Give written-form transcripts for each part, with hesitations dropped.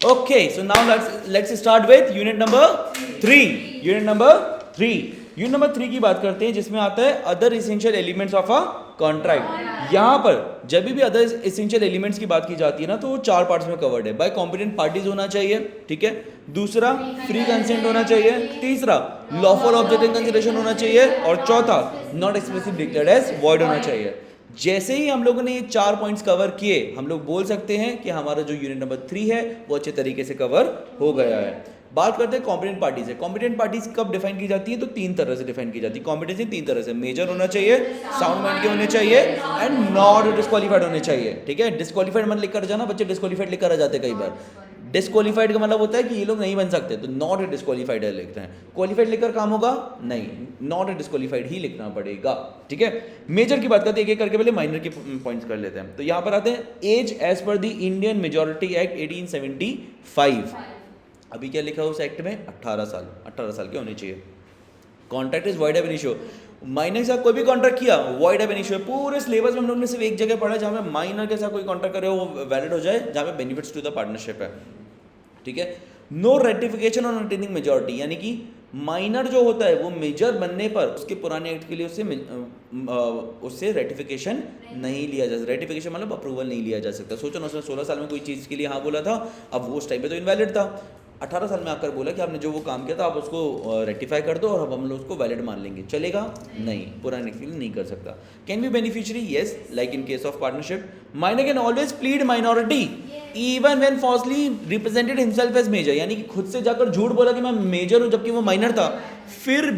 Okay, so now let's start with unit number 3. Unit number 3. Unit number 3 की बात करते हैं जिसमें आता है other essential elements of a contract. यहाँ पर जब भी अदर इसेंशियल एलिमेंट्स की बात की जाती है ना तो वो 4 पार्ट्स में कवर्ड है। बाय कॉम्पिटेंट पार्टीज होना चाहिए, ठीक है। दूसरा फ्री कंसेंट होना चाहिए। तीसरा लॉफुल ऑब्जेक्ट इन कंसिडरेशन होना चाहिए। और चौथा not expressively declared as void होना चाहिए। जैसे ही हम लोगों ने ये 4 पॉइंट्स कवर किए, हम लोग बोल सकते हैं कि हमारा जो यूनिट नंबर 3 है वो अच्छे तरीके से कवर हो गया है। बात करते हैं कॉम्पिटेंट पार्टीज से। कॉम्पिटेंट पार्टीज कब डिफाइन की जाती है? तो 3 तरह से डिफाइन की जाती है। कॉम्पिटेंसी 3 तरह से, मेजर होना चाहिए, साउंड माइंड के होने चाहिए एंड नॉट डिस्क्वालीफाइड होने चाहिए, ठीक है। डिस्क्वालीफाइड मत लिख कर जाना, बच्चे डिस्क्वालीफाइड लिख कर आ जाते कई बार। डिस्क्वालीफाइड का मतलब होता है कि ये लोग नहीं बन सकते, तो नॉट डिस्क्वालीफाइड लिखते हैं। क्वालिफाइड लिखकर काम होगा नहीं, नॉट डिस्क्वालीफाइड ही लिखना पड़ेगा, ठीक है। मेजर की बात करते हैं एक एक करके, पहले माइनर के पॉइंट्स कर लेते हैं। तो यहाँ पर आते हैं as as per the Indian majority act 1875। अभी क्या लिखा है उस एक्ट में? 18 साल, 18 साल के होने चाहिए। कॉन्ट्रैक्ट इज वॉइड एब इनिशियो। माइनर के साथ कोई भी कॉन्ट्रैक्ट किया वॉइड एब इनिशियो। पूरे सिलेबस में हम लोगों ने सिर्फ एक जगह पढ़ा है जहाँ पे माइनर के साथ कोई कॉन्ट्रैक्ट करे वो वैलिड हो जाए, जहाँ पे बेनिफिट्स टू द पार्टनरशिप है, ठीक है। No ratification on attaining majority, यानी कि माइनर जो होता है वो मेजर बनने पर उसके पुराने एक्ट के लिए उससे रेटिफिकेशन नहीं लिया जा सकता। रेटिफिकेशन मतलब अप्रूवल नहीं लिया जा सकता। सोचो ना, उसने 16 साल में कोई चीज़ के लिए हाँ बोला था, अब वो उस टाइम पे तो इनवैलिड था। 18 साल में आकर बोला कि आपने जो वो काम किया था आप उसको रेक्टिफाई कर दो और अब हम लोग उसको वैलिड मान लेंगे, चलेगा? नहीं, पुराने एक्ट के लिए नहीं कर सकता। Can be beneficiary, yes, like in case of partnership. Minor can always plead minority even when falsely represented himself as major, यानी कि खुद से जाकर झूठ बोला कि मैं मेजर हूं जबकि वो माइनर था, फिर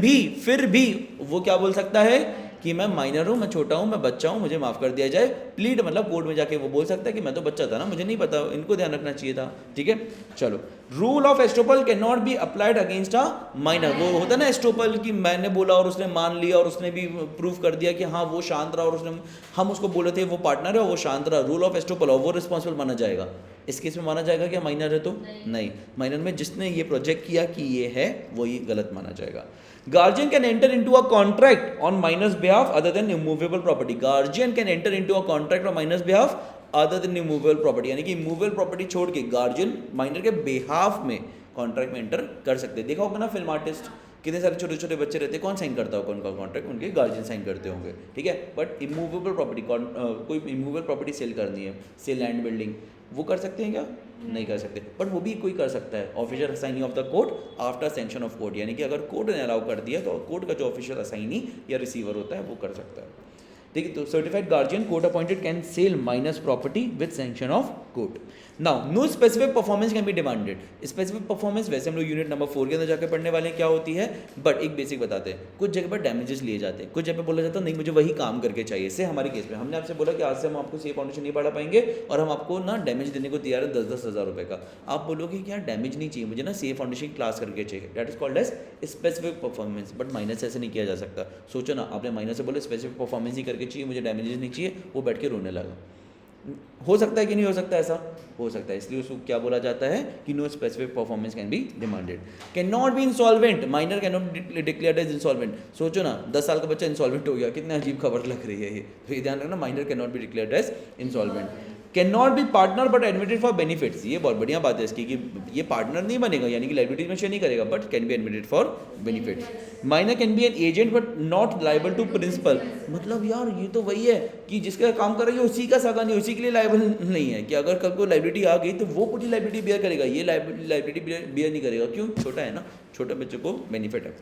भी वो क्या बोल सकता है कि मैं माइनर हूं, मैं छोटा हूं, मैं बच्चा हूं, मुझे माफ कर दिया जाए। प्लीड मतलब कोर्ट में जाके वो बोल सकता है कि मैं तो बच्चा था ना, मुझे नहीं पता, इनको ध्यान रखना चाहिए था, ठीक है। चलो, rule of estoppel can not be applied against a minor. वो होता है ना एस्टोपल कि मैंने बोला और उसने मान लिया और उसने भी प्रूफ कर दिया कि हाँ वो शांत रहा और उसने, हम उसको बोले थे वो पार्टनर है और वो शांत रहा, रूल ऑफ एस्टोपल, और वो रिस्पॉन्सिबल माना जाएगा। इस केस में माना जाएगा कि माइनर है तो नहीं, माइनर में जिसने ये प्रोजेक्ट किया कि ये है वही गलत माना जाएगा। Guardian can enter into a contract on minor's behalf other than immovable property. Guardian can enter into a contract on minor's behalf other than immovable property, यानी कि immovable property छोड़ के गार्जियन माइनर के बेहाफ में कॉन्ट्रैक्ट में enter कर सकते हैं। देखा होगा ना फिल्म आर्टिस्ट, कितने सारे छोटे छोटे बच्चे रहते हैं, कौन साइन करता होगा उनका कॉन्ट्रैक्ट? उनके गार्जियन साइन करते होंगे, ठीक है। बट इमूवेबल प्रॉपर्टी, कोई इमूवेबल प्रॉपर्टी सेल करनी है, से लैंड बिल्डिंग, वो कर सकते हैं क्या? नहीं कर सकते। बट वो भी कोई कर सकता है, official assignee of the court after sanction of court, यानी कि अगर कोर्ट ने अलाउ कर दिया तो कोर्ट का जो ऑफिशियल असाइनी या रिसीवर होता है वो कर सकता है, ठीक है। तो certified guardian court appointed can sell minor's property with sanction of court. Now no specific performance can be demanded. Specific performance वैसे हम लोग यूनिट नंबर 4 के अंदर जाकर पढ़ने वाले हैं क्या होती है, बट एक बेसिक बताते हैं। कुछ जगह पर डैमेजेस लिए जाते हैं, कुछ जगह पर बोला जाता है नहीं मुझे वही काम करके चाहिए। से हमारे केस में हमने आपसे बोला कि आज से हम आपको सेफ फाउंडेशन नहीं पढ़ा पाएंगे और हम आपको ना डैमेज देने को तैयार है 10-10 हज़ार रुपये का। आप बोलोगे कि यार डैमेज नहीं चाहिए मुझे, ना सेफ फाउंडेशन क्लास करके चाहिए, that is called as specific performance. But minus ऐसे नहीं किया जा सकता। सोचो ना, आपने माइनस से बोला स्पेसिफिक परफॉर्मेंस ही करके चाहिए, मुझे डैमेजेस नहीं चाहिए, वो बैठ के रोने लगा। हो सकता है कि नहीं हो सकता? ऐसा हो सकता है, इसलिए उसको क्या बोला जाता है कि no specific performance can be demanded. Can not be insolvent, minor can not declared as insolvent. सोचो ना, 10 साल का बच्चा इंसॉल्वेंट हो गया, कितनी अजीब खबर लग रही है ये, तो ये ध्यान रखना, minor can not be declared as insolvent. Can not be partner but admitted for benefits, ये बहुत बढ़िया बात है इसकी कि ये पार्टनर नहीं बनेगा, यानी कि लाइबिलिटी में शेयर नहीं करेगा, but can be admitted for benefits. Minor can be an agent but not liable to principal, मतलब यार ये तो वही है कि जिसका काम कर रही है उसी का सगा नहीं, उसी के लिए लाइबल नहीं है, कि अगर कल को लाइबिलिटी आ गई तो वो पूरी लाइबिलिटी बियर करेगा, ये लाइबिलिटी बियर नहीं करेगा। क्यों? छोटा है ना, छोटे बच्चे को बेनिफिट है।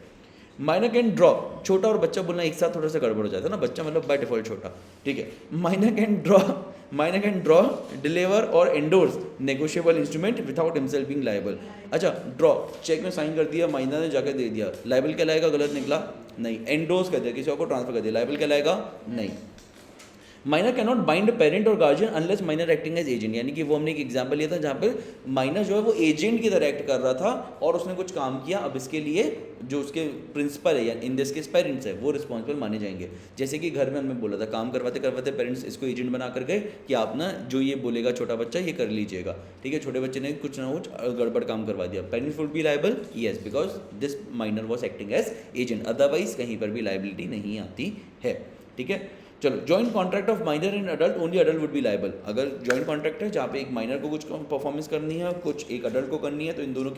माइनर कैन ड्रॉ, छोटा और बच्चा बोलना एक साथ थोड़ा सा गड़बड़ हो जाता है ना, बच्चा मतलब बाय डिफॉल्ट छोटा, ठीक है। माइनर कैन ड्रॉ डिलीवर और endorse negotiable instrument without himself being liable. अच्छा, ड्रॉ चेक में साइन कर दिया, माइनर ने जाकर दे दिया, लायबल कहलाएगा? गलत निकला? नहीं। एंडोर्स कर दिया, किसी और को ट्रांसफर कर दिया, लायबल कहलाएगा? नहीं। Minor can not bind parent और guardian unless minor acting as agent, यानी कि वो हमने एक एग्जांपल लिया था जहाँ पे माइनर जो है वो एजेंट की तरह एक्ट कर रहा था और उसने कुछ काम किया, अब इसके लिए जो उसके प्रिंसिपल है या इन दिस केस पेरेंट्स है वो रिस्पॉन्सिबल माने जाएंगे। जैसे कि घर में हमने बोला था, काम करवाते करवाते पेरेंट्स इसको एजेंट बना कर गए कि आप ना जो ये बोलेगा छोटा बच्चा ये कर लीजिएगा, ठीक है। छोटे बच्चे ने कुछ ना कुछ गड़बड़ काम करवा दिया, parents would be liable, yes, because this minor was acting as agent, otherwise कहीं पर भी लायबिलिटी नहीं आती है, ठीक है। चलो, joint contract of minor and adult, only adult would be liable. अगर जॉइंट कॉन्ट्रैक्ट है जहाँ पे एक माइनर को कुछ परफॉर्मेंस करनी है, कुछ एक अडल्ट को करनी है, तो इन दोनों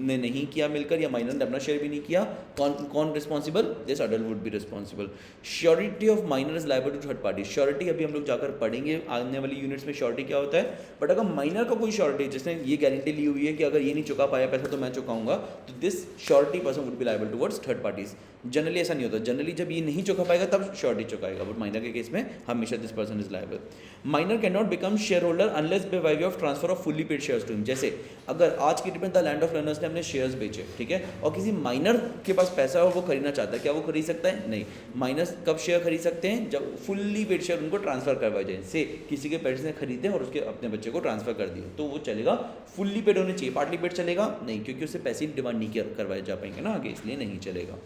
ने नहीं किया मिलकर, या माइनर ने अपना शेयर भी नहीं किया, कौन responsible? This adult would be responsible. Surety of minor is liable to third party. Surety अभी हम लोग जाकर पढ़ेंगे आने वाली यूनिट्स में श्योरिटी क्या होता है, बट अगर माइनर का कोई श्योरिटी जिसने ये गारंटी ली हुई है कि अगर ये नहीं चुका पाया पैसा तो मैं चुकाऊंगा, तो this surety person would be liable towards third parties. Generally ऐसा नहीं होता, जनरली जब ये नहीं चुका पाएगा तब श्योरिटी चुकाएगा, बट माइनर के केस में हमेशा this person is liable. Minor can not become share holder unless by way of transfer of fully paid shares to him. जैसे अगर आज की डेट में द लैंड ऑफ लर्नर्स ने अपने शेयर्स बेचे, ठीक है, और किसी माइनर के पास पैसा हो, वो खरीदना चाहता है, क्या वो खरीद सकता है? नहीं। माइनर कब शेयर खरीद सकते हैं? जब फुल्ली पेड शेयर उनको ट्रांसफर करवाए जाए। से किसी के पैसे ने खरीदे और उसके अपने बच्चे को ट्रांसफर कर दिया, तो वो चलेगा। फुल्ली पेड होने चाहिए, पार्टली पेड चलेगा नहीं, क्योंकि उससे पैसे डिमांड नहीं करवाए जा पाएंगे ना आगे, इसलिए नहीं चलेगा,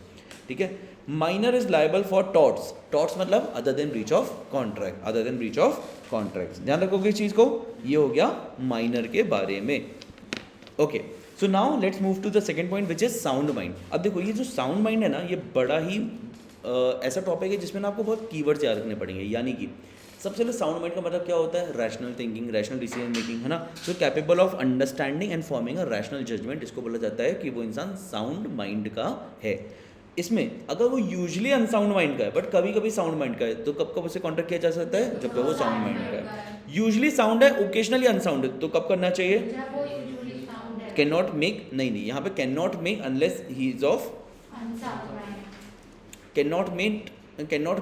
ठीक है। Minor is liable for torts. Torts मतलब other than breach of contract, other than breach of contract. ध्यान रखोगे इस चीज को, ये हो गया माइनर के बारे में। Okay, so now let's move to the second point which is sound mind. अब देखो ये जो साउंड माइंड है ना, ये बड़ा ही ऐसा टॉपिक है जिसमें ना आपको बहुत कीवर्ड्स याद रखने पड़ेंगे। यानी कि सबसे पहले साउंड माइंड का मतलब क्या होता है? Rational thinking, rational decision making, है ना। So capable of understanding and forming a rational judgement, इसको बोला जाता है कि वो इंसान साउंड माइंड का है। इसमें अगर वो यूजुअली अनसाउंड माइंड का है बट कभी कभी साउंड माइंड का है, तो कब कब उसे कॉन्ट्रैक्ट किया जा सकता है? जब कब वो साउंड माइंड का है। यूजुअली साउंड है, ओकेजनली अनसाउंड है, तो कब करना चाहिए? कैन नॉट मेक, नहीं, यहाँ पे can not make unless he is of, can not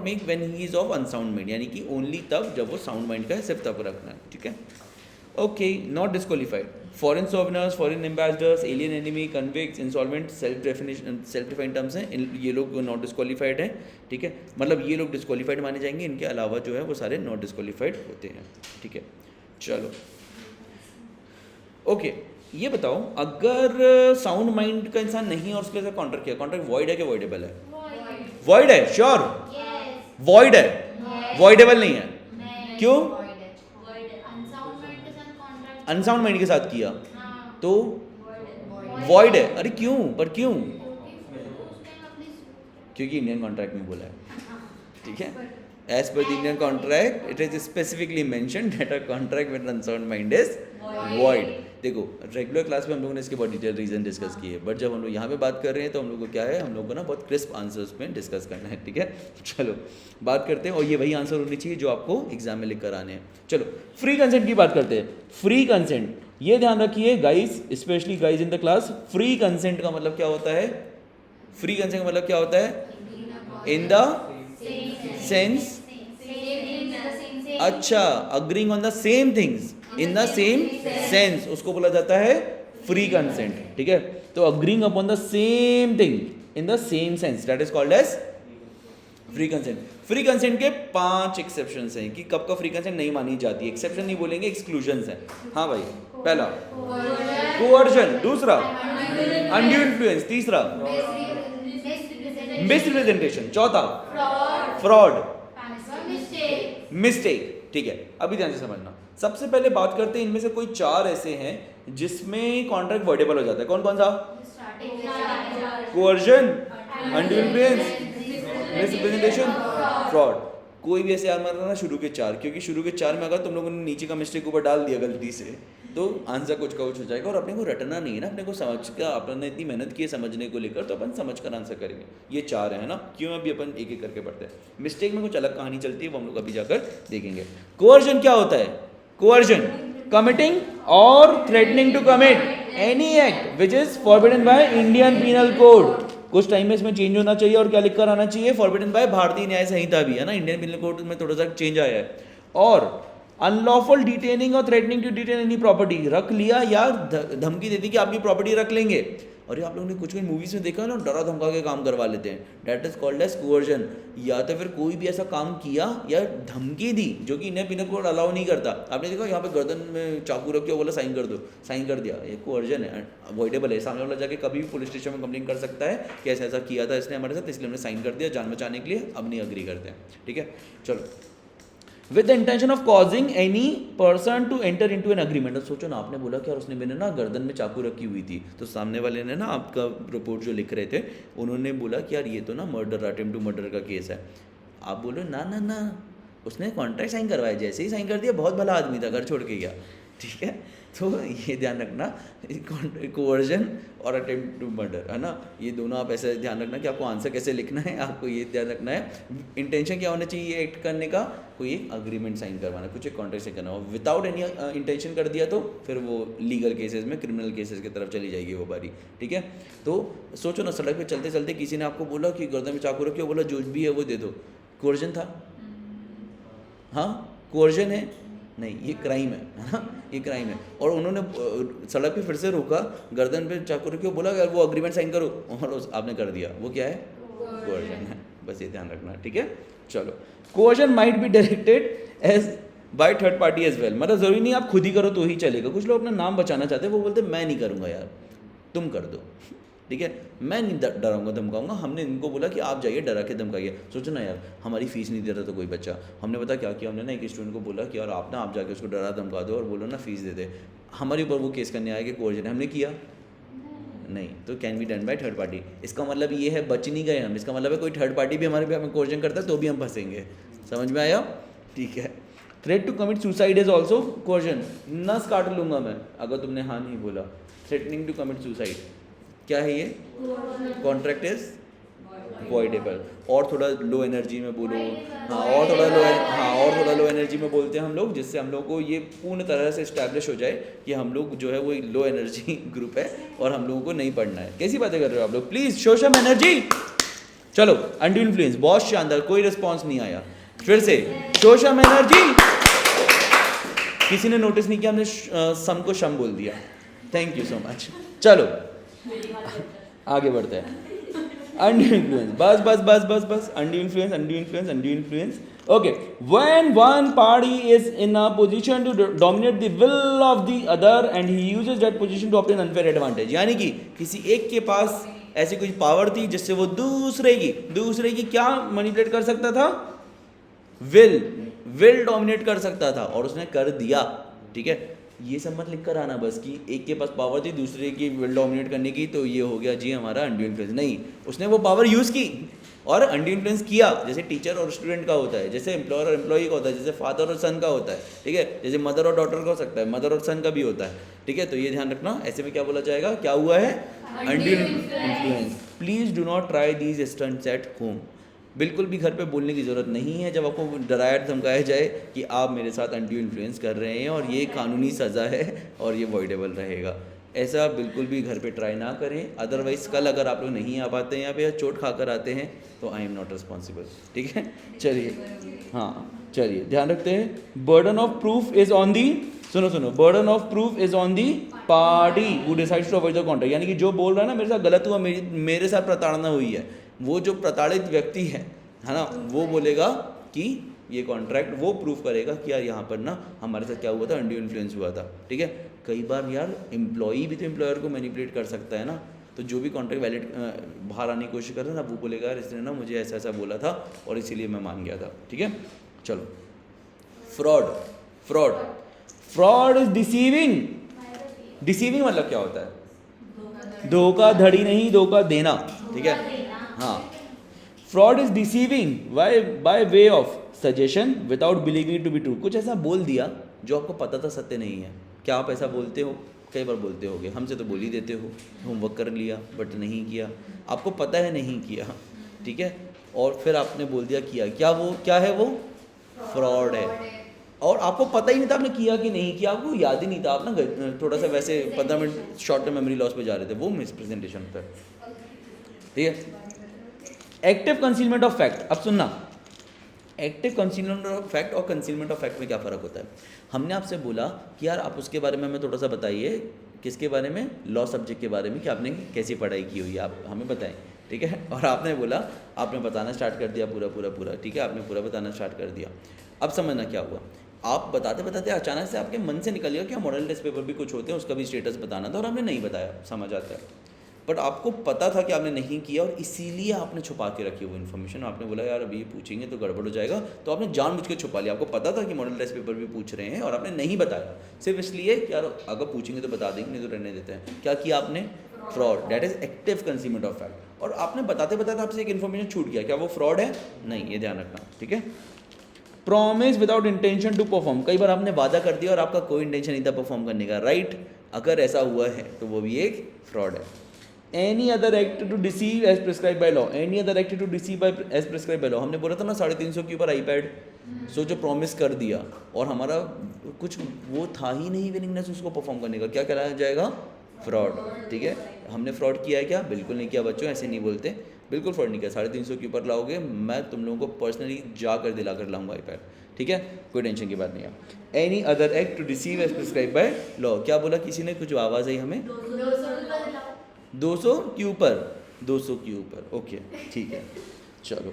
make when he is of unsound mind, यानी कि ओनली तब जब वो साउंड माइंड का है, सिर्फ तब रखना है, ठीक है। Okay, not disqualified. फॉरेन सोवनर्स, foreign ambassadors, alien enemy, convicts, insolvent, self defined terms हैं, ये लोग नॉट डिस्क्वालीफाइड हैं, ठीक है। मतलब ये लोग डिस्क्वालीफाइड माने जाएंगे, इनके अलावा जो है वो सारे नॉट डिस्क्वालीफाइड होते हैं, ठीक है। चलो, ओके, ये बताओ अगर साउंड माइंड का इंसान नहीं और उसके साथ कॉन्ट्रैक्ट किया, कॉन्ट्रैक्ट वॉइड है कि वॉइडेबल है? वॉइड है, श्योर? वॉइड है, वॉइडेबल नहीं है। क्यों? अनसाउंड माइंड के साथ किया तो वॉइड है। अरे क्यों? पर क्यों? क्योंकि इंडियन कॉन्ट्रैक्ट में बोला है, ठीक है। As per the Indian contract it is specifically mentioned that a contract with unsound mind is void. देखो, रेगुलर क्लास में हम लोगों ने इसके बहुत डिटेल रीजन डिस्कस किए, बट जब हम लोग यहाँ पे बात कर रहे हैं तो हम लोग को क्या है, हम लोग को ना बहुत क्रिस्प आंसर्स में डिस्कस करना है, ठीक है। चलो बात करते हैं, और ये वही आंसर होने चाहिए जो आपको एग्जाम में लिख कर आने हैं। चलो फ्री कंसेंट की बात करते हैं। फ्री कंसेंट, ये ध्यान रखिए guys, specially guys in the class, free consent का मतलब क्या होता है? फ्री कंसेंट का मतलब क्या होता है? इन द सेंस, अच्छा, agreeing on the same things in the same sense, उसको बोला जाता है फ्री कंसेंट, ठीक है। तो agreeing upon the same thing in the same sense, that is called as free consent. Free consent के 5 exceptions हैं कि कब कब फ्री कंसेंट नहीं मानी जाती है। एक्सेप्शन नहीं बोलेंगे, एक्सक्लूजन्स हैं। हाँ भाई, पहला कोअर्जन, दूसरा अनड्यू इन्फ्लुएंस, तीसरा मिसरिप्रेजेंटेशन, चौथा फ्रॉड, मिस्टेक, ठीक है। अभी ध्यान से समझना, सबसे पहले बात करते हैं इनमें से कोई 4 ऐसे हैं जिसमें कॉन्ट्रैक्ट वर्डेबल हो जाता है। कौन कौन सा? Coercion, undue influence, misrepresentation, fraud. कोई भी ऐसे याद मत रखना शुरू के 4, क्योंकि शुरू के 4 में अगर तुम लोगों ने नीचे का मिस्टेक ऊपर डाल दिया गलती से, तो आंसर कुछ का कुछ हो जाएगा। और अपने को रटना नहीं है ना, अपने को समझ का, अपने इतनी मेहनत की है समझने को लेकर, तो अपन समझ कर आंसर करेंगे। ये 4 है ना, क्यों अभी अपन एक एक करके पढ़ते हैं। मिस्टेक में कुछ अलग कहानी चलती है, वो हम लोग अभी जाकर देखेंगे। कोअर्जन क्या होता है? कोअर्जन, कमिटिंग और threatening to commit any act which is forbidden by Indian penal code. कुछ टाइम में इसमें चेंज होना चाहिए, और क्या लिखकर आना चाहिए? फॉरबिडन बाय भारतीय न्याय संहिता भी है ना, इंडियन पीनल कोड में थोड़ा सा चेंज आया है। और अनलॉफुल डिटेनिंग और threatening to detain any property, रख लिया या धमकी देती कि आपकी प्रॉपर्टी रख लेंगे। और ये आप लोगों ने कुछ मूवीज में देखा है ना, डरा धमका के काम करवा लेते हैं, that is called as coercion. या तो फिर कोई भी ऐसा काम किया या धमकी दी जो कि इंडियन पीनल कोड अलाउ नहीं करता। आपने देखा यहाँ पे गर्दन में चाकू रख के बोला साइन कर दो, साइन कर दिया, ये कोअर्जन है, अवॉइडेबल है। सामने वाला जाके कभी भी पुलिस स्टेशन में कंप्लेन कर सकता है कि ऐसा ऐसा किया था इसने हमारे साथ, इसलिए हमने साइन कर दिया जान बचाने के लिए, अब नहीं अग्री करते हैं, ठीक है। चलो, with the intention of causing any person to enter into an agreement. सोचो ना, आपने बोला कि और उसने मैंने ना गर्दन में चाकू रखी हुई थी, तो सामने वाले ने ना आपका रिपोर्ट जो लिख रहे थे, उन्होंने बोला कि यार ये तो ना मर्डर, अटेम्प्ट टू मर्डर का केस है। आप बोलो ना ना ना, उसने कॉन्ट्रैक्ट साइन करवाया, जैसे ही साइन कर दिया बहुत भला आदमी था, घर छोड़ के गया, ठीक है। तो ये ध्यान रखना, कोवर्जन और अटेम्प्ट टू मर्डर, है ना, ये दोनों आप ऐसे ध्यान रखना कि आपको आंसर कैसे लिखना है, आपको ये ध्यान रखना है। इंटेंशन क्या होना चाहिए एक्ट करने का, कोई एक अग्रीमेंट साइन करवाना, कुछ एक कॉन्ट्रैक्ट साइन करना, विदाउट एनी इंटेंशन कर दिया तो फिर वो लीगल केसेस में, क्रिमिनल केसेस की तरफ चली जाएगी वो बारी, ठीक है। तो सोचो ना, सड़क पे चलते चलते किसी ने आपको बोला कि गर्दन में चाकू रखियो, बोला जो भी है वो दे दो, कोवर्जन था? हाँ, कोवर्जन है? नहीं, ये क्राइम है ना, ये क्राइम है। और उन्होंने सड़क पे फिर से रोका, गर्दन पे चाकू रखियो, बोला यार वो अग्रीमेंट साइन करो, और आपने कर दिया, वो क्या है? कोवर्जन है। बस ये ध्यान रखना, ठीक है। चलो, coercion might be directed as by third party as well, मतलब जरूरी नहीं आप खुद ही करो तो ही चलेगा। कुछ लोग अपना नाम बचाना चाहते हैं, वो बोलते हैं मैं नहीं करूँगा यार, तुम कर दो, ठीक है, मैं नहीं डराऊंगा धमकाऊंगा। हमने इनको बोला कि आप जाइए डरा के धमकाइए। सोचो ना यार, हमारी फीस नहीं दे रहा था कोई बच्चा, हमने पता क्या किया, हमने ना एक स्टूडेंट को बोला कि यार आप जाके उसको डरा धमका दो और बोलो ना फीस दे दे। हमारे ऊपर वो केस करने आया कि कोवर्जन है, हमने किया नहीं, तो can be done by third party. इसका मतलब ये है बच नहीं गए हम, इसका मतलब है कोई थर्ड पार्टी भी हमारे पे हमें कोवर्जन करता है तो भी हम फंसेंगे। समझ में आया? ठीक है। Threat to commit suicide is also coercion. नस काट लूंगा मैं अगर तुमने हाँ नहीं बोला। थ्रेटनिंग टू कमिट सुसाइड क्या है ये? Contract is voidable. और थोड़ा लो एनर्जी में बोलो, हाँ, और थोड़ा लो एनर्जी में बोलते हैं हम लोग, जिससे हम लोग को ये पूर्ण तरह से इस्टेब्लिश हो जाए कि हम लोग जो है वो एक लो एनर्जी ग्रुप है और हम लोगों को नहीं पढ़ना है। कैसी बातें कर रहे हो आप लोग? Please show some energy. चलो, अनड्यू इन्फ्लुएंस, बहुत शानदार, कोई रिस्पॉन्स नहीं आया। फिर से शो सम एनर्जी। किसी ने नोटिस नहीं किया हमने सम को शम बोल दिया। Thank you so much. चलो आगे बढ़ते हैं। Undue influence, बस undue influence. Okay, when one party is in a position to dominate the will of the other and he uses that position to obtain unfair advantage, यानी कि किसी एक के पास ऐसी कोई पावर थी जिससे वो दूसरे की क्या मैनिपुलेट कर सकता था? विल डोमिनेट कर सकता था, और उसने कर दिया, ठीक है। ये सब मत लिख कर आना बस कि एक के पास पावर थी दूसरे की विल डोमिनेट करने की तो ये हो गया जी हमारा अनड्यू इन्फ्लुएंस। नहीं, उसने वो पावर यूज़ की और अनड्यू इन्फ्लुएंस किया। जैसे टीचर और स्टूडेंट का होता है, जैसे एम्प्लॉयर और एम्प्लॉई का होता है, जैसे फादर और सन का होता है, ठीक है, जैसे मदर और डॉटर का हो सकता है, मदर और सन का भी होता है, ठीक है। तो ये ध्यान रखना, ऐसे में क्या बोला जाएगा? क्या हुआ है? Undue influence. Please do not try these stunts at home. बिल्कुल भी घर पे बोलने की ज़रूरत नहीं है जब आपको डराया धमकाया जाए कि आप मेरे साथ अनड्यू इन्फ्लुएंस कर रहे हैं और ये कानूनी सज़ा है और ये वॉइडेबल रहेगा। ऐसा बिल्कुल भी घर पे ट्राई ना करें। अदरवाइज़ कल अगर आप लोग नहीं आ पाते हैं यहाँ पे या चोट खाकर आते हैं तो आई एम नॉट रिस्पॉन्सिबल, ठीक है। चलिए, हाँ चलिए ध्यान रखते हैं। Burden of proof is on the, सुनो, burden of proof is on the party who decides to avoid the contract. यानी कि जो बोल रहा है ना मेरे साथ गलत हुआ, मेरे साथ प्रताड़ना हुई है, वो जो प्रताड़ित व्यक्ति है ना, वो बोलेगा कि ये कॉन्ट्रैक्ट, वो प्रूफ करेगा कि यार यहाँ पर ना हमारे साथ क्या हुआ था, अनड्यू इन्फ्लुएंस हुआ था, ठीक है। कई बार यार एम्प्लॉई भी तो एम्प्लॉयर को मैनिपुलेट कर सकता है ना, तो जो भी कॉन्ट्रैक्ट वैलिड बाहर आने की कोशिश कर रहा है ना, वो बोलेगा यार इसने ना मुझे ऐसा बोला था और इसीलिए मैं मान गया था, ठीक है। चलो, फ्रॉड इज डिसीविंग मतलब क्या होता है? धोखाधड़ी नहीं, धोखा देना, ठीक है। हाँ, fraud is deceiving by way of suggestion without believing to be true. कुछ ऐसा बोल दिया जो आपको पता था सत्य नहीं है। क्या आप ऐसा बोलते हो? कई बार बोलते होगे, हमसे तो बोल ही देते हो, होमवर्क कर लिया बट नहीं किया, आपको पता है नहीं किया, ठीक है, और फिर आपने बोल दिया किया। क्या है वो? फ्रॉड है। और आपको पता ही नहीं था आपने किया कि नहीं किया, आपको याद ही नहीं था, आप ना थोड़ा सा वैसे 15 minute short term memory loss पे जा रहे थे, वो मिसप्रेजेंटेशन होता है, ठीक है। Active concealment of fact. अब सुनना, एक्टिव कंसीलमेंट ऑफ फैक्ट और कंसीलमेंट ऑफ फैक्ट में क्या फ़र्क होता है? हमने आपसे बोला कि यार आप उसके बारे में हमें थोड़ा सा बताइए, किसके बारे में? लॉ सब्जेक्ट के बारे में, कि आपने कैसी पढ़ाई की हुई है, आप हमें बताएं, ठीक है। और आपने बोला, आपने बताना स्टार्ट कर दिया पूरा, ठीक है, आपने पूरा बताना स्टार्ट कर दिया। अब समझना क्या हुआ, आप बताते अचानक से आपके मन से निकल गया कि मॉडल टेस्ट पेपर भी कुछ होते हैं, उसका भी स्टेटस बताना था और आपने नहीं बताया, समझ आता है। बट आपको पता था कि आपने नहीं किया और इसीलिए आपने छुपा के रखी वो इन्फॉर्मेशन। आपने बोला यार अभी पूछेंगे तो गड़बड़ हो जाएगा, तो आपने जानबूझ के छुपा लिया। आपको पता था कि मॉडल टेस्ट पेपर भी पूछ रहे हैं और आपने नहीं बताया, सिर्फ इसलिए कि यार अगर पूछेंगे तो बता देंगे, नहीं तो रहने देते हैं। क्या किया आपने? Fraud. That is active concealment of fact. और आपने बताते आपसे एक इन्फॉर्मेशन छूट गया, क्या वो फ्रॉड है? नहीं, ये ध्यान रखना, ठीक है। Promise without intention to perform, कई बार आपने वादा कर दिया और आपका कोई इंटेंशन नहीं था परफॉर्म करने का, राइट? अगर ऐसा हुआ है तो वो भी एक फ्रॉड है। Any other act to deceive as prescribe by law, any other act to deceive by as prescribe by law, हमने बोला था ना 350 के ऊपर आईपैड, सो जो प्रॉमिस कर दिया और हमारा कुछ वो था ही नहीं विलिंगनेस उसको परफॉर्म करने का, क्या कहलाया जाएगा? फ्रॉड। ठीक है, हमने फ्रॉड किया है क्या? बिल्कुल नहीं किया बच्चों, ऐसे नहीं बोलते, बिल्कुल फ्रॉड नहीं किया। 350 के ऊपर लाओगे, मैं तुम लोगों को पर्सनली जाकर दिला कर लाऊंगा आईपैड, ठीक है, कोई टेंशन की बात नहीं है। Any other act to deceive as prescribe by law, क्या बोला किसी ने? कुछ आवाज़ आई हमें? 200 के ऊपर, 200 के ऊपर, ओके ठीक है, चलो।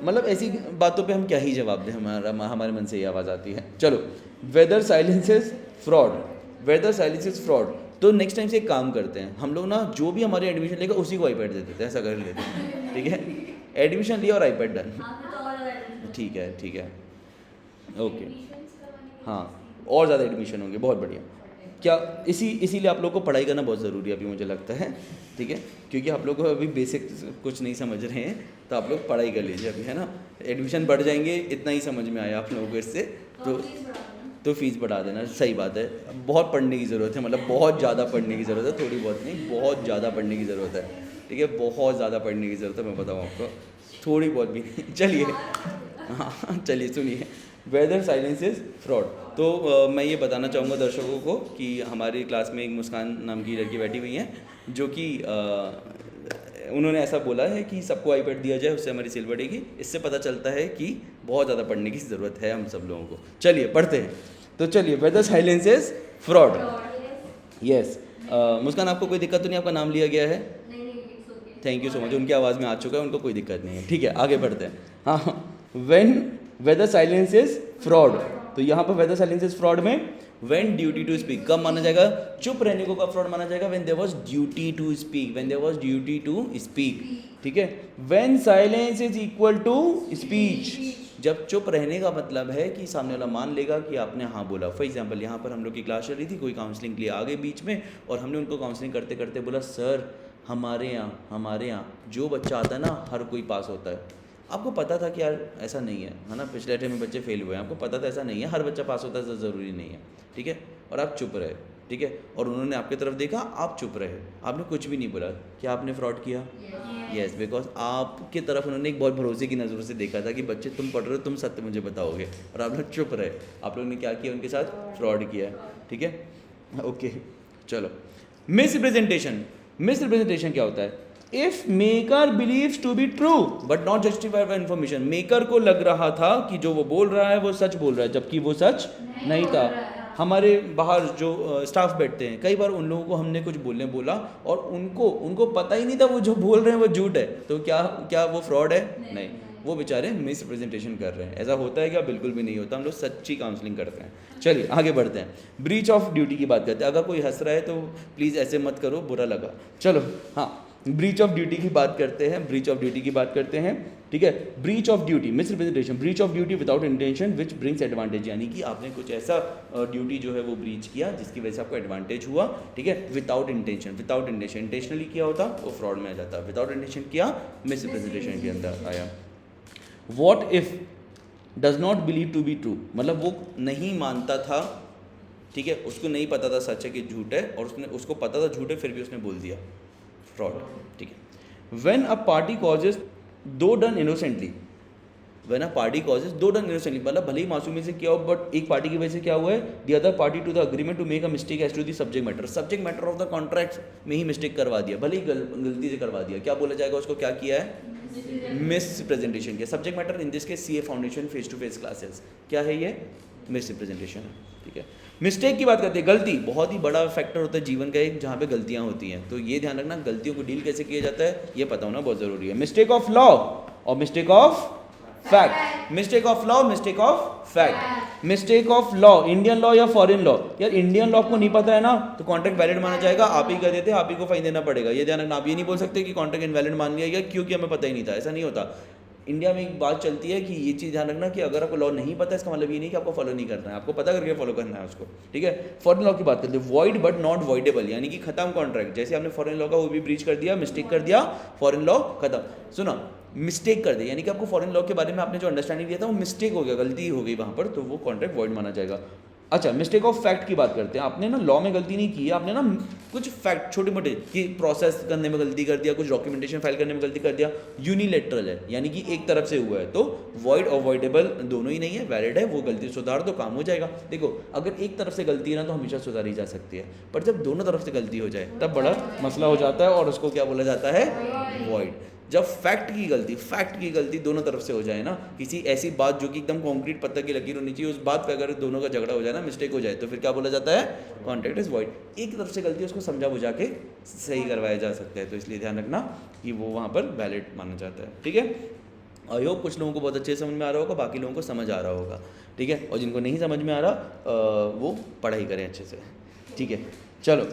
मतलब ऐसी बातों पे हम क्या ही जवाब दें, हमारे मन से ये आवाज़ आती है। चलो, whether silence is fraud, whether silence is fraud. तो नेक्स्ट टाइम से एक काम करते हैं हम लोग ना, जो भी हमारे एडमिशन लेगा उसी को आईपैड दे देते हैं, ऐसा कर लेते हैं, ठीक है? एडमिशन लिया और आईपैड डन, ठीक है ठीक है, ओके। हाँ, और ज़्यादा एडमिशन होंगे, बहुत बढ़िया। क्या इसीलिए आप लोग को पढ़ाई करना बहुत ज़रूरी है अभी, मुझे लगता है, ठीक है, क्योंकि आप लोग को अभी बेसिक कुछ नहीं समझ रहे हैं, तो आप लोग पढ़ाई कर लीजिए अभी, है ना? एडमिशन बढ़ जाएंगे, इतना ही समझ में आया आप लोगों को इससे, तो फीस बढ़ा देना, सही बात है। बहुत पढ़ने की ज़रूरत है, मतलब बहुत ज़्यादा पढ़ने की ज़रूरत है, थोड़ी बहुत नहीं, बहुत ज़्यादा पढ़ने की ज़रूरत है, ठीक है, बहुत ज़्यादा पढ़ने की ज़रूरत है, मैं बताऊँ आपको, थोड़ी बहुत भी नहीं। चलिए, हाँ चलिए सुनिए, वेदर साइलेंस इज फ्रॉड। तो मैं ये बताना चाहूँगा दर्शकों को कि हमारी क्लास में एक मुस्कान नाम की लड़की बैठी हुई हैं, जो कि उन्होंने ऐसा बोला है कि सबको आईपैड दिया जाए, उससे हमारी सेल बढ़ेगी। इससे पता चलता है कि बहुत ज़्यादा पढ़ने की ज़रूरत है हम सब लोगों को। चलिए पढ़ते हैं, तो चलिए, whether silence is fraud, yes. Muskan, आपको कोई दिक्कत तो नहीं? आपका नाम लिया गया है, थैंक यू सो मच, उनकी आवाज़ में आ चुका है, उनको कोई दिक्कत नहीं है, ठीक है, आगे बढ़ते हैं। हाँ, when whether silence is fraud, तो यहाँ पर वेदर साइलेंस इज फ्रॉड में व्हेन ड्यूटी टू स्पीक कब माना जाएगा? चुप रहने को कब फ्रॉड माना जाएगा? When there was duty to speak, when there was duty to speak, ठीक है। When silence is equal to speech, जब चुप रहने का मतलब है कि सामने वाला मान लेगा कि आपने हाँ बोला। फॉर एग्जाम्पल, यहाँ पर हम लोग की क्लास चल रही थी, कोई काउंसलिंग के लिए आ गए बीच में, और हमने उनको काउंसलिंग करते करते बोला, सर हमारे यहाँ जो बच्चा आता है ना, हर कोई पास होता है। आपको पता था कि यार ऐसा नहीं है ना, पिछले अटेम्प्ट में बच्चे फेल हुए हैं, आपको पता था ऐसा नहीं है, हर बच्चा पास होता है, ज़रूरी नहीं है, ठीक है, और आप चुप रहे, ठीक है, और उन्होंने आपकी तरफ देखा, आप चुप रहे, आपने कुछ भी नहीं बोला, क्या आपने फ्रॉड किया? यस, बिकॉज आपकी तरफ उन्होंने एक बहुत भरोसे की नज़रों से देखा था कि बच्चे तुम पढ़ रहे हो, तुम सत्य मुझे बताओगे, और आप लोग चुप रहे, आप लोगों ने क्या किया? उनके साथ फ्रॉड किया, ठीक है, ओके। चलो, मिसरिप्रेजेंटेशन क्या होता है? If maker believes to be true but not justified by information, maker को लग रहा था कि जो वो बोल रहा है वो सच बोल रहा है, जबकि वो सच नहीं था। हमारे बाहर जो स्टाफ बैठते हैं, कई बार उन लोगों को हमने कुछ बोला और उनको पता ही नहीं था वो जो बोल रहे हैं वो झूठ है, तो क्या वो फ्रॉड है? नहीं, वो बेचारे मिस रिप्रेजेंटेशन कर रहे हैं। ऐसा होता है क्या? बिल्कुल भी नहीं होता, हम लोग सच्ची काउंसलिंग करते हैं। चलिए आगे बढ़ते हैं, ब्रीच ऑफ ड्यूटी की बात करते हैं। अगर कोई हंस रहा है तो प्लीज़ ऐसे मत करो, बुरा लगा। चलो हाँ, ब्रीच ऑफ ड्यूटी की बात करते हैं, ठीक है। Breach of duty, miss representation, breach of duty without intention which brings advantage, यानी कि आपने कुछ ऐसा ड्यूटी जो है वो ब्रीच किया जिसकी वजह से आपको एडवांटेज हुआ, ठीक है, विदाउट इंटेंशन। इंटेंशनली किया होता वो फ्रॉड में आ जाता, विदाउट इंटेंशन किया मिस रिप्रेजेंटेशन के अंदर आया। What if does not believe to be true, मतलब वो नहीं मानता था, ठीक है, उसको नहीं पता था सच है कि झूठ है, और उसको पता था झूठ है फिर भी उसने बोल दिया, फ्रॉड, ठीक है। व्हेन अ पार्टी कॉजेज दो डन इनोसेंटली, मतलब भले ही मासूमी से किया हो, बट एक पार्टी की वजह से क्या हुआ है, the other party to the agreement to make a mistake as to the subject matter of the contract में ही मिस्टेक करवा दिया, भले ही गलती से करवा दिया, क्या बोला जाएगा उसको? क्या किया है? मिस रिप्रेजेंटेशन किया। Subject matter in this case CA foundation face to face classes, क्या है ये? मिस रिप्रेजेंटेशन है, ठीक है। मिस्टेक की बात करते हैं, गलती बहुत ही बड़ा फैक्टर होता है जीवन का एक, जहाँ पे गलतियाँ होती हैं, तो ये ध्यान रखना, गलतियों को डील कैसे किया जाता है ये पता होना बहुत ज़रूरी है। मिस्टेक ऑफ लॉ और mistake of fact, mistake of law, mistake of fact. Mistake of law, Indian law या फॉरेन लॉ? यार इंडियन लॉ को नहीं पता है ना, तो कॉन्ट्रैक्ट वैलिड माना जाएगा, आप ही कर देते, आप ही को फाइन देना पड़ेगा, ये ध्यान रखना। आप ये नहीं बोल सकते कि कॉन्ट्रैक्ट इनवैलिड मान लिया गया क्योंकि हमें पता ही नहीं था, ऐसा नहीं होता। इंडिया में एक बात चलती है कि ये चीज़ ध्यान रखना कि अगर आपको लॉ नहीं पता, इसका मतलब ये नहीं कि आपको फॉलो नहीं करना है, आपको पता करके फॉलो करना है उसको, ठीक है। फॉरेन लॉ की बात करते हैं, वॉइड बट नॉट वॉइडेबल, यानी कि खत्म कॉन्ट्रैक्ट, जैसे आपने फॉरेन लॉ का वो भी ब्रीच कर दिया, मिस्टेक कर दिया, फॉरेन लॉ खत्म। सुना, मिस्टेक कर दे, यानी कि आपको फॉरेन लॉ के बारे में आपने जो अंडरस्टैंडिंग दिया था वो मिस्टेक हो गया, गलती हो गई वहाँ पर, तो वो कॉन्ट्रैक्ट वॉइड माना जाएगा। अच्छा, मिस्टेक ऑफ फैक्ट की बात करते हैं। आपने ना लॉ में गलती नहीं की, आपने ना कुछ फैक्ट छोटे मोटे कि प्रोसेस करने में गलती कर दिया, कुछ डॉक्यूमेंटेशन फाइल करने में गलती कर दिया, यूनिलेटरल है यानी कि एक तरफ से हुआ है, तो वॉइड और वॉइडेबल दोनों ही नहीं है, वैलिड है, वो गलती सुधार दो, काम हो जाएगा। देखो अगर एक तरफ से गलती है ना तो हमेशा सुधारी जा सकती है, पर जब दोनों तरफ से गलती हो जाए तब बड़ा मसला हो जाता है और उसको क्या बोला जाता है, वॉइड। जब फैक्ट की गलती दोनों तरफ से हो जाए ना, किसी ऐसी बात जो कि एकदम कॉन्क्रीट पत्थर की लकीर होनी चाहिए, उस बात पे अगर दोनों का झगड़ा हो जाए ना, मिस्टेक हो जाए, तो फिर क्या बोला जाता है, कॉन्ट्रैक्ट इज वॉइड। एक तरफ से गलती उसको समझा बुझा के सही करवाया जा सकता है, तो इसलिए ध्यान रखना कि वो वहाँ पर वैलिड माना जाता है। ठीक है, आई होप कुछ लोगों को बहुत अच्छे से समझ में आ रहा होगा, बाकी लोगों को समझ आ रहा होगा। ठीक है, और जिनको नहीं समझ में आ रहा वो पढ़ाई करें अच्छे से। ठीक है, चलो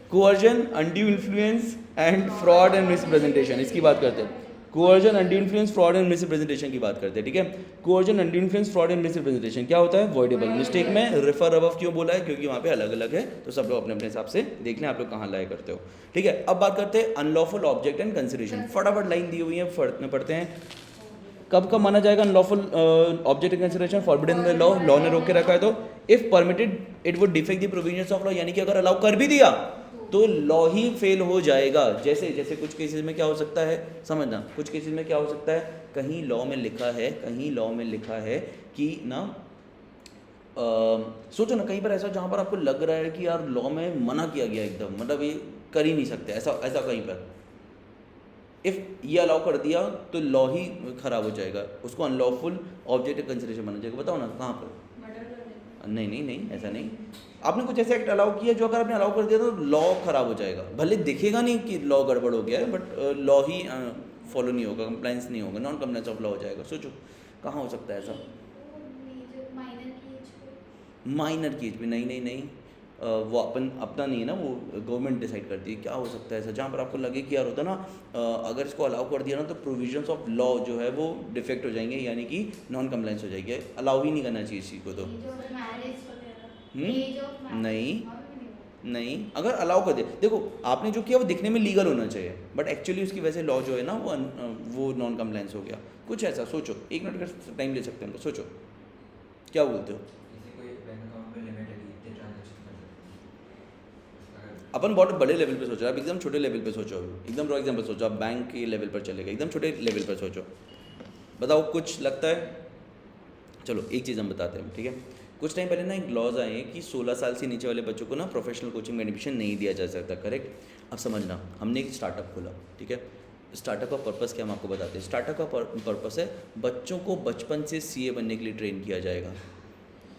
coercion, undue influence and fraud and misrepresentation, इसकी बात करते हैं। Coercion, undue influence, fraud and misrepresentation की बात करते हैं। ठीक है, coercion, undue influence, fraud and misrepresentation क्या होता है, वॉइडेबल। मिस्टेक में रेफर अबव क्यों बोला है, क्योंकि वहाँ पे अलग अलग है, तो सब लोग अपने अपने हिसाब से देख लें आप लोग कहाँ लाया करते हो। ठीक है, अब बात करते हैं अनलॉफुल ऑब्जेक्ट एंड कंसिडरेशन। फटाफट लाइन दी हुई है, पढ़ते हैं। कब कब माना जाएगा unlawful object and consideration, forbidden by law, law ने रोक के रखा है तो। If permitted it would defect the provisions of law, यानी कि अगर अलाउ कर भी दिया तो लॉ ही फेल हो जाएगा। जैसे जैसे कुछ केसेस में क्या हो सकता है, समझना, कुछ केसेस में क्या हो सकता है, कहीं लॉ में लिखा है कि ना सोचो ना, कहीं पर ऐसा जहाँ पर आपको लग रहा है कि यार लॉ में मना किया गया एकदम, मतलब ये कर ही नहीं सकते, ऐसा कहीं पर इफ़ ये अलाउ कर दिया तो लॉ ही खराब हो जाएगा, उसको अनलॉफुल ऑब्जेक्ट कंसिडरेशन माना जाएगा। बताओ ना कहाँ पर, नहीं, ऐसा नहीं। आपने कुछ ऐसे एक्ट अलाउ किया जो अगर आपने अलाउ कर दिया तो लॉ खराब हो जाएगा, भले दिखेगा नहीं कि लॉ गड़बड़ हो गया है, बट लॉ ही फॉलो नहीं होगा, कंप्लाइंस नहीं होगा, नॉन कंप्लाइंस ऑफ लॉ हो जाएगा। सोचो कहाँ हो सकता है ऐसा, माइनर की एज में, नहीं, वो अपना नहीं है ना, वो गवर्नमेंट डिसाइड करती है। क्या हो सकता है ऐसा जहाँ पर आपको लगे कि यार होता ना, अगर इसको अलाउ कर दिया ना तो प्रोविजंस ऑफ लॉ जो है वो डिफेक्ट हो जाएंगे, यानी कि नॉन कंप्लाइंस हो जाएगी, अलाउ ही नहीं करना चाहिए इस चीज़ को। तो नहीं, अगर अलाउ कर दे, देखो आपने जो किया वो दिखने में लीगल होना चाहिए, बट एक्चुअली उसकी वजह से लॉ जो है ना वो नॉन कंप्लाइंस हो गया। कुछ ऐसा सोचो, 1 मिनट का टाइम ले सकते हैं हम, सोचो क्या बोलते हो। अपन बहुत बड़े लेवल पे सोचो, आप एकदम छोटे लेवल पे सोचो, एकदम रॉ एग्जाम्पल सोचो, आप बैंक के लेवल पर चलेगा, एकदम छोटे लेवल पर सोचो, बताओ कुछ लगता है। चलो एक चीज़ हम बताते हैं, ठीक है। कुछ टाइम पहले ना एक लॉज आए कि 16 साल से नीचे वाले बच्चों को ना प्रोफेशनल कोचिंग में एडमिशन नहीं दिया जा सकता, करेक्ट। अब समझना, हमने एक स्टार्टअप खोला, ठीक है। स्टार्टअप का पर्पस क्या हम आपको बताते हैं। स्टार्टअप का पर्पस है बच्चों को बचपन से सीए बनने के लिए ट्रेन किया जाएगा।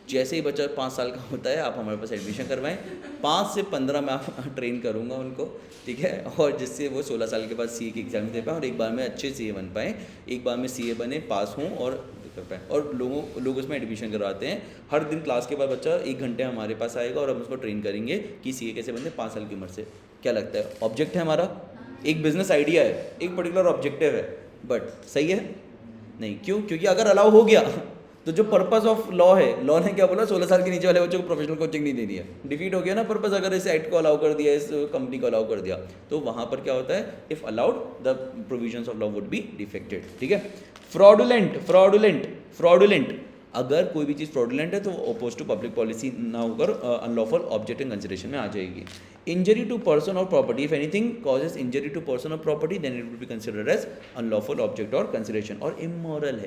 जैसे ही बच्चा 5 साल का होता है आप हमारे पास एडमिशन करवाएं, 5 से 15 में आप ट्रेन करूँगा उनको, ठीक है। और जिससे वो 16 साल के बाद सीए की एग्ज़ाम दे पाएँ और एक बार में अच्छे सीए बन पाएँ, एक बार में सीए बने, पास हों और कर पाएँ। और लोग उसमें एडमिशन करवाते हैं। हर दिन क्लास के बाद बच्चा 1 घंटे हमारे पास आएगा और हम उसको ट्रेन करेंगे कि सीए कैसे बनते 5 साल की उम्र से। क्या लगता है, ऑब्जेक्ट है हमारा, एक बिजनेस आइडिया है, एक पर्टिकुलर ऑब्जेक्टिव है, बट सही है नहीं। क्यों? क्योंकि अगर अलाउ हो गया तो जो पर्पस ऑफ लॉ है, लॉ ने क्या बोला, 16 साल के नीचे वाले बच्चों को प्रोफेशनल कोचिंग नहीं देनी है, डिफीट हो गया ना पर्पस। अगर इस एक्ट को अलाउ कर दिया, इस कंपनी को अलाउ कर दिया, तो वहाँ पर क्या होता है, if allowed the provisions of law would be defected, ठीक है। फ्रॉडुलेंट, अगर कोई भी चीज़ फ्रॉडुलेंट है तो वो अपोज टू पब्लिक पॉलिसी ना होकर अनलॉफुल ऑब्जेक्ट इन कंसिडरेशन में आ जाएगी। इंजरी टू पर्सन और property, if anything causes injury to person और property then it will be considered as unlawful object और कंसिडरेशन। और इमोरल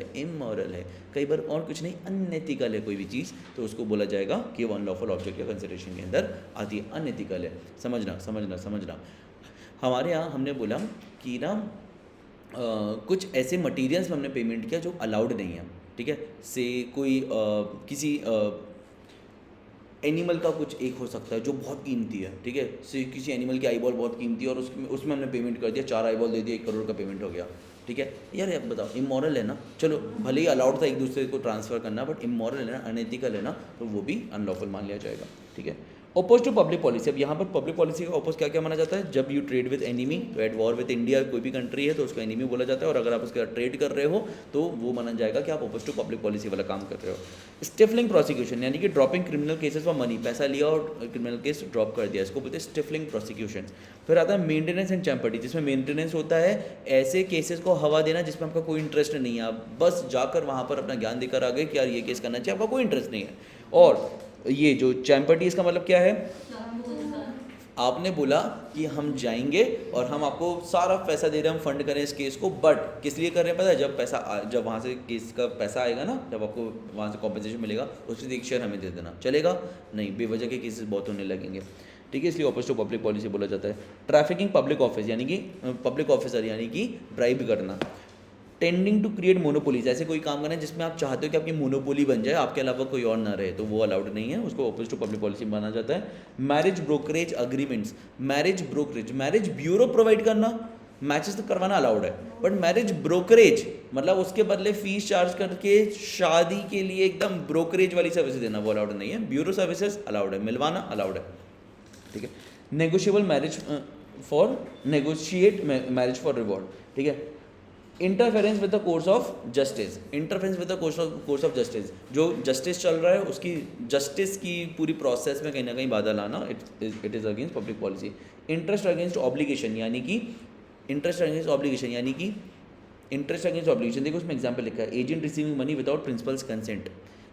है, कई बार और कुछ नहीं, अनएथिकल है कोई भी चीज़, तो उसको बोला जाएगा कि वो अनलॉफुल ऑब्जेक्ट या कंसिडरेशन के अंदर आती है, अनएथिकल है। समझना। हमारे यहाँ हमने बोला कि ना कुछ ऐसे मटीरियल्स में हमने पेमेंट किया जो अलाउड नहीं है, ठीक है। से कोई किसी एनिमल का कुछ एक हो सकता है जो बहुत कीमती है, ठीक है। से किसी एनिमल की आईबॉल बहुत कीमती है और उसमें हमने पेमेंट कर दिया, 4 आईबॉल दे दिया, 1 करोड़ का पेमेंट हो गया, ठीक है। यार बताओ, इमोरल है ना। चलो भले ही अलाउड था एक दूसरे को ट्रांसफ़र करना, बट इमोरल है ना, अनएथिकल है ना, तो वो भी अनलॉफुल मान लिया जाएगा, ठीक है। ओपोज टू पब्लिक पॉलिसी, अब यहाँ पर पब्लिक पॉलिसी का ओपोज क्या क्या माना जाता है? जब यू ट्रेड विद एनिमी, तो एट वॉर विद इंडिया, कोई भी कंट्री है तो उसको एनिमी बोला जाता है, और अगर आप उसके साथ ट्रेड कर रहे हो तो वो माना जाएगा कि आप ओपोज टू पब्लिक पॉलिसी वाला काम कर रहे हो। स्टिफलिंग प्रोसिक्यूशन यानी कि dropping criminal cases for money, पैसा लिया और क्रिमिनल केस ड्रॉप कर दिया, इसको बोलते हैं स्टिफलिंग प्रोसिक्यूशन। फिर आता है मेंटेनेंस एंड चैम्पर्टी, जिसमें मेंटेनेंस होता है ऐसे केसेस को हवा देना जिसमें आपका कोई इंटरेस्ट नहीं है, आप बस जाकर वहाँ पर अपना ज्ञान देकर आ गए कि यार ये केस करना चाहिए, आपका कोई इंटरेस्ट नहीं है। और ये जो चैम्पर्टी, इसका मतलब क्या है? आपने बोला कि हम जाएंगे और हम आपको सारा पैसा दे रहे हैं, हम फंड करें इस केस को, बट किस लिए कर रहे हैं पता है? जब वहाँ से केस का पैसा आएगा ना, जब आपको वहाँ से कॉम्पनसेशन मिलेगा, उससे एक शेयर हमें दे देना, चलेगा? नहीं, बेवजह के केसेस बहुत होने लगेंगे, ठीक है, इसलिए ऑपोज टू पब्लिक पॉलिसी बोला जाता है। ट्रैफिकिंग पब्लिक ऑफिस यानी कि पब्लिक ऑफिसर यानी कि ब्राइब करना। टेंडिंग टू क्रिएट मोनोपोलीज, ऐसे कोई काम करना है जिसमें आप चाहते हो कि आपकी मोनोपोली बन जाए, आपके अलावा कोई और ना रहे, तो वो अलाउड नहीं है, उसको ऑपोज टू पब्लिक पॉलिसी माना जाता है। Marriage brokerage agreements, marriage brokerage, marriage bureau provide करना, मैचेस तो करवाना अलाउड है, बट मैरिज ब्रोकरेज मतलब उसके बदले फीस चार्ज करके शादी के लिए एकदम ब्रोकरेज वाली सर्विस देना, वो अलाउड नहीं है। ब्यूरो सर्विसेज अलाउड है, मिलवाना अलाउड है, ठीक है। Negotiable marriage for, negotiate marriage for reward, ठीक है। Interference with the course of justice, interference with the course of justice, जो जस्टिस चल रहा है उसकी जस्टिस की पूरी प्रोसेस में कहीं ना कहीं बाधा लाना, it is against public policy. Interest against obligation यानी कि इंटरेस्ट अगेंस्ट ऑब्लिगेशन यानी कि इंटरेस्ट अगेंस्ट ऑब्लिगेशन, देखो उसमें एग्जाम्पल लिखा है, agent receiving money without principles consent,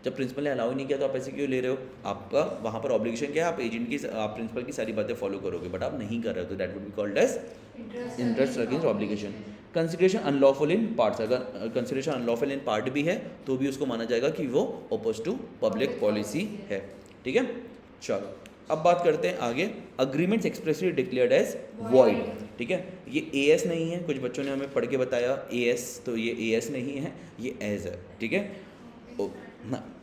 जब प्रिंसिपल ने अलाउ नहीं किया तो आप ऐसे क्यों ले रहे हो? आपका वहाँ पर ऑब्लिगेशन क्या है? आप एजेंट की, आप प्रिंसिपल की सारी बातें फॉलो करोगे, बट आप नहीं कर रहे हो, तो that would be called as interest against obligation. Consideration unlawful in parts, अगर कंसिडरेशन अनलॉफुल इन पार्ट भी है तो भी उसको माना जाएगा कि वो अपोज टू पब्लिक पॉलिसी है, ठीक है। चलो अब बात करते हैं आगे, agreements expressly declared as void, ठीक है। ये एएस नहीं है, कुछ बच्चों ने हमें पढ़ के बताया एएस, तो ये एएस नहीं है, ये एज है, ठीक है।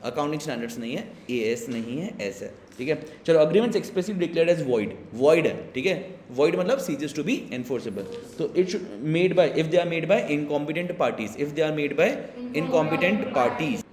अकाउंटिंग स्टैंडर्ड्स नहीं है, एएस नहीं है, एस है, ठीक है। चलो agreements expressly declared as void, void है, ठीक है। वॉइड मतलब सीजेस टू बी एनफोर्सेबल, तो it should made by, if they are made by incompetent parties, if they are made by incompetent parties,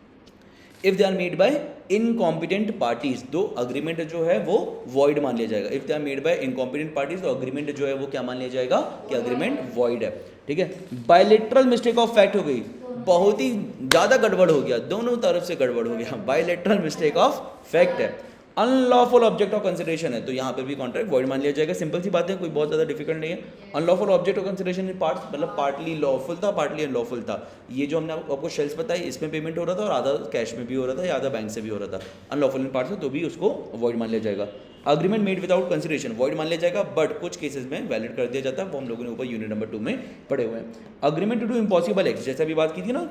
if they are made by incompetent parties, तो agreement जो है वो void मान लिया जाएगा। If they are made by incompetent parties, तो agreement जो है वो क्या मान लिया जाएगा कि अग्रीमेंट वॉइड है, ठीक है। बायलैटरल मिस्टेक ऑफ फैक्ट हो गई, बहुत ही ज़्यादा गड़बड़ हो गया, दोनों तरफ से गड़बड़ हो गया, बायलैटरल मिस्टेक ऑफ फैक्ट है। अनलॉफुल ऑब्जेक्ट ऑफ कंसिडरेशन है, तो यहाँ पे भी कॉन्ट्रैक्ट वॉइड मान लिया जाएगा, सिंपल सी बात है, कोई बहुत ज़्यादा डिफिकल्ट नहीं है। Unlawful object of consideration in parts, मतलब पार्टली लॉफुल था, पार्टली अनलॉफुल था। ये जो हमने आपको शेल्स बताई, इसमें पेमेंट हो रहा था और आधा कैश में भी हो रहा था या आधा बैंक से भी हो रहा था, अनलॉफुल इन पार्ट्स, तो भी उसको वॉइड मान लिया जाएगा। Agreement made without consideration void मान लिया जाएगा, बट कुछ केसेस में वैलिड कर दिया जाता है, वो हम लोगों ने ऊपर यूनिट नंबर 2 में पढ़े हुए हैं। Agreement to do impossible act, जैसे अभी बात की थी ना,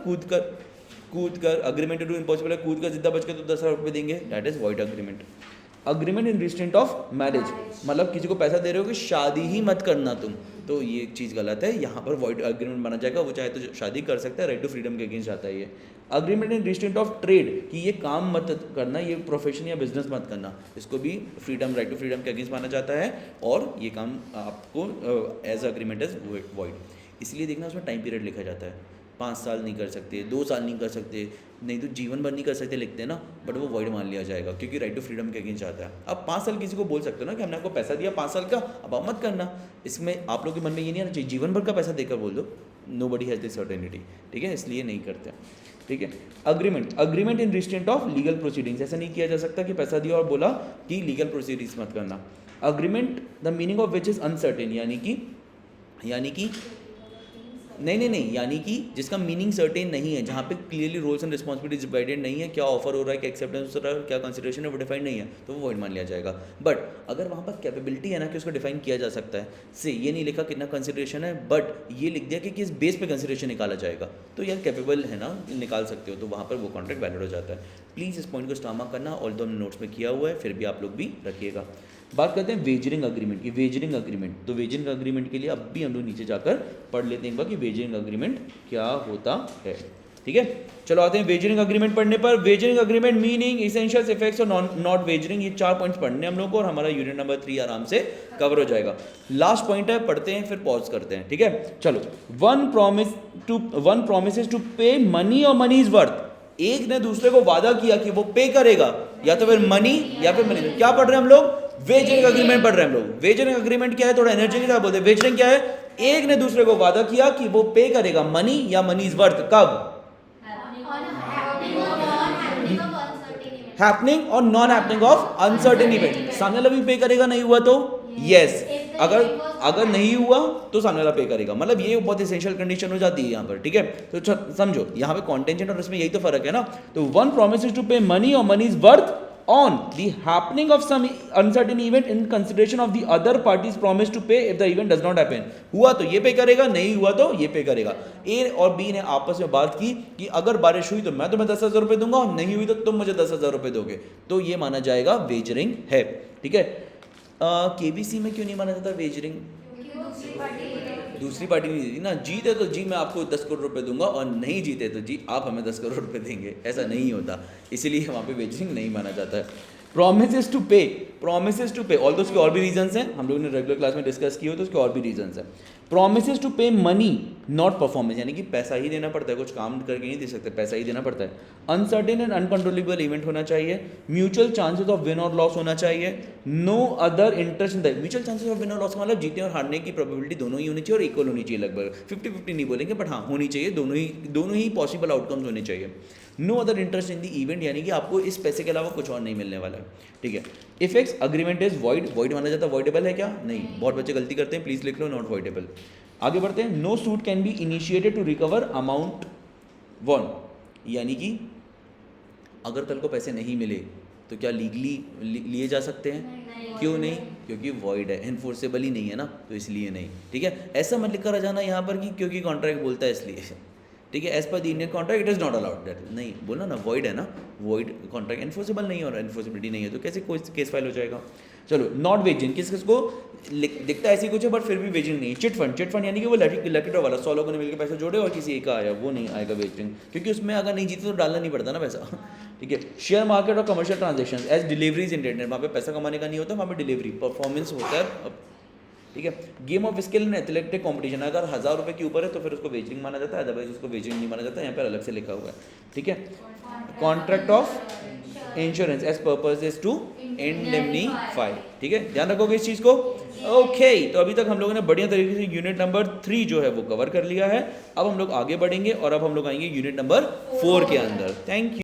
कूद कर अग्रीमेंट टू डू इम्पॉसिबल है, कूद कर जिद्दा बच के तो 10 लाख रुपये देंगे, that is void agreement. Agreement in restraint of marriage, मतलब किसी को पैसा दे रहे हो कि शादी ही मत करना तुम, तो ये चीज़ गलत है, यहाँ पर वॉइड अग्रीमेंट माना जाएगा, वो चाहे तो शादी कर सकता है, राइट टू फ्रीडम के अगेंस्ट आता है ये। Agreement in restraint of trade, कि ये काम मत करना, ये प्रोफेशन या बिजनेस मत करना, इसको भी फ्रीडम, राइट टू फ्रीडम के अगेंस्ट माना जाता है, और ये काम आपको एज अग्रीमेंट एज वॉइड। इसलिए देखना उसमें टाइम पीरियड लिखा जाता है, 5 साल नहीं कर सकते, 2 साल नहीं कर सकते, नहीं तो जीवन भर नहीं कर सकते लिखते हैं ना, बट वो वॉइड मान लिया जाएगा क्योंकि राइट टू फ्रीडम के अगेंस्ट आता है। अब 5 साल किसी को बोल सकते हो ना कि हमने आपको पैसा दिया 5 साल का, अब आप मत करना, इसमें आप लोग के मन में ये नहीं आना चाहिए जीवन भर का पैसा देकर बोल दो, नोबडी हैज दिस सर्टेनिटी, ठीक है, इसलिए नहीं करते, ठीक है। Agreement in restraint of legal proceedings, ऐसा नहीं किया जा सकता कि पैसा दिया और बोला कि लीगल प्रोसीडिंग्स मत करना। Agreement the meaning of which is uncertain, यानी कि नहीं, यानी कि जिसका मीनिंग सर्टेन नहीं है, जहाँ पे clearly roles and responsibilities divided नहीं है, क्या ऑफर हो रहा है, क्या एक्सेप्टेंस हो रहा है, क्या कंसिडरेशन है, वो डिफाइन नहीं है, तो वो वॉइड मान लिया जाएगा। बट अगर वहाँ पर कैपेबिलिटी है ना कि उसको डिफाइन किया जा सकता है, से ये नहीं लिखा कितना कंसिडरेशन है, बट ये लिख दिया कि किस बेस पे कंसिडरेशन निकाला जाएगा, तो यार कैपेबल है ना, निकाल सकते हो, तो वहाँ पर वो कॉन्ट्रैक्ट वैलिड हो जाता है। प्लीज़ इस पॉइंट को स्टार मार्क करना, ऑल दो हमने नोट्स में किया हुआ है, फिर भी आप लोग भी रखिएगा। बात करते हैं वेजरिंग अग्रीमेंट की, वेजरिंग अग्रीमेंट, तो वेजरिंग अग्रीमेंट के लिए अब भी हम लोग नीचे जाकर पढ़ लेते हैं एक बार कि वेजरिंग अग्रीमेंट क्या होता है, ठीक है। चलो आते हैं वेजरिंग अग्रीमेंट पढ़ने पर। Wagering agreement meaning, essentials, effects और नॉट वेजरिंग, ये 4 पॉइंट्स पढ़ने हम लोग को, और हमारा यूनिट नंबर 3 आराम से कवर हो जाएगा। लास्ट पॉइंट है, पढ़ते हैं फिर पॉज करते हैं, ठीक है। चलो, वन प्रॉमिसेस टू पे मनी और मनी इज वर्थ, एक ने दूसरे को वादा किया कि वो पे करेगा, या तो फिर मनी या फिर मनी। क्या पढ़ रहे हैं हम लोग? वेजरिंग एग्रीमेंट पढ़ रहे हैं हम लोग। वेजरिंग एग्रीमेंट क्या है, थोड़ा एनर्जी के साथ बोलते हैं। वेजरिंग क्या है, एक ने दूसरे को वादा किया कि वो पे करेगा मनी या मनी इज वर्थ, कब, हैपनिंग और non happening of uncertain event. सामने वाला भी पे करेगा, नहीं हुआ तो यस, अगर नहीं हुआ तो सामने वाला पे करेगा। मतलब ये बहुत एसेंशियल कंडीशन हो जाती है यहाँ पर, ठीक है। तो समझो यहाँ पे कॉन्टेंजेंट और इसमें यही तो फर्क है ना। तो वन प्रॉमिसेस टू पे मनी और money is worth on the happening of some uncertain event in consideration of the other party's promise to pay if the event does not happen। हुआ तो ये पे करेगा, नहीं हुआ तो ये पे करेगा। ए और बी ने आपस में बात की कि अगर बारिश हुई तो मैं तुम्हें 10,000 रुपये दूंगा और नहीं हुई तो तुम मुझे 10,000 रुपये दोगे, तो ये माना जाएगा वेजरिंग है, ठीक है। केबीसी में क्यों नहीं माना जाता वेजरिंग, दूसरी पार्टी नहीं देती ना। जीते तो जी मैं आपको 10 करोड़ रुपए दूंगा और नहीं जीते तो जी आप हमें 10 करोड़ रुपए देंगे, ऐसा नहीं होता, इसीलिए वहाँ पे वेजरिंग नहीं माना जाता है। प्रोमिसेस टू पे ऑल तो उसके और भी रीजंस हैं, हम लोगों ने रेगुलर क्लास में डिस्कस किए हो तो उसके और भी रीजंस हैं। प्रोमिसेस टू पे मनी नॉट परफॉर्मेंस, यानी कि पैसा ही देना पड़ता है, कुछ काम करके नहीं दे सकते, पैसा ही देना पड़ता है। अनसर्टेन एंड अनकंट्रोलेबल इवेंट होना चाहिए। म्यूचुअल चांसेस ऑफ विन और लॉस होना चाहिए। No other interest in that. Mutual chances of win और लॉस मतलब जीतने और हारने की प्रोबेबिलिटी दोनों ही होनी चाहिए और इक्वल होनी चाहिए, लगभग 50-50 नहीं बोलेंगे बट हाँ होनी चाहिए, दोनों ही पॉसिबल आउटकम्स होने चाहिए। No other interest in the event, यानी कि आपको इस पैसे के अलावा कुछ और नहीं मिलने वाला है, ठीक है। इफेक्ट्स अग्रीमेंट इज वॉइड माना जाता है, वॉइडेबल है क्या, नहीं, बहुत बच्चे गलती करते हैं, प्लीज लिख लो नॉट वॉइडेबल। आगे बढ़ते हैं। No suit can be initiated to recover amount one, यानी कि अगर कल को पैसे नहीं मिले तो क्या लीगली लिए जा सकते हैं, क्यों नहीं, क्योंकि वॉइड है, एनफोर्सेबल ही नहीं है ना, तो इसलिए नहीं, ठीक है। ऐसा मत लिख कर आ जाना यहाँ पर कि क्योंकि कॉन्ट्रैक्ट बोलता है इसलिए, ठीक है। As per the Indian contract it is not allowed that, नहीं बोला ना, वॉइड है ना, वॉइड कॉन्ट्रैक्ट एनफोर्सेबल नहीं है और एनफोर्सेबिलिटी नहीं है तो कैसे कोई केस फाइल हो जाएगा। चलो नॉट वेजिंग, किस किस को दिखता है ऐसी कुछ है बट फिर भी वेजिंग नहीं। चिट फंड यानी कि वो लकी ड्रॉ वाला 100 लोगों ने मिलकर पैसे जोड़े और किसी एक का आया, वो नहीं आएगा वेजिंग, क्योंकि उसमें अगर नहीं जीते तो डालना नहीं पड़ता ना पैसा, ठीक है। शेयर मार्केट और commercial transaction as deliveries internet, वहाँ पे पैसा कमाने का नहीं होता, वहाँ पे डिलीवरी परफॉर्मेंस होता है, ठीक है। Game of skill and athletic competition, अगर 1000 रुपये के ऊपर है तो फिर उसको वेजरिंग माना जाता है, अदरवाइज उसको वेजरिंग नहीं माना जाता, यहाँ पर अलग से लिखा हुआ है, ठीक है। Contract of insurance as purpose is to indemnify, ठीक है, ध्यान रखोगे इस चीज़ को, ओके। तो अभी तक हम लोगों ने बढ़िया तरीके से यूनिट नंबर 3 जो है वो कवर कर लिया है। अब हम लोग आगे बढ़ेंगे और अब हम लोग आएंगे यूनिट नंबर 4 के अंदर। Thank you.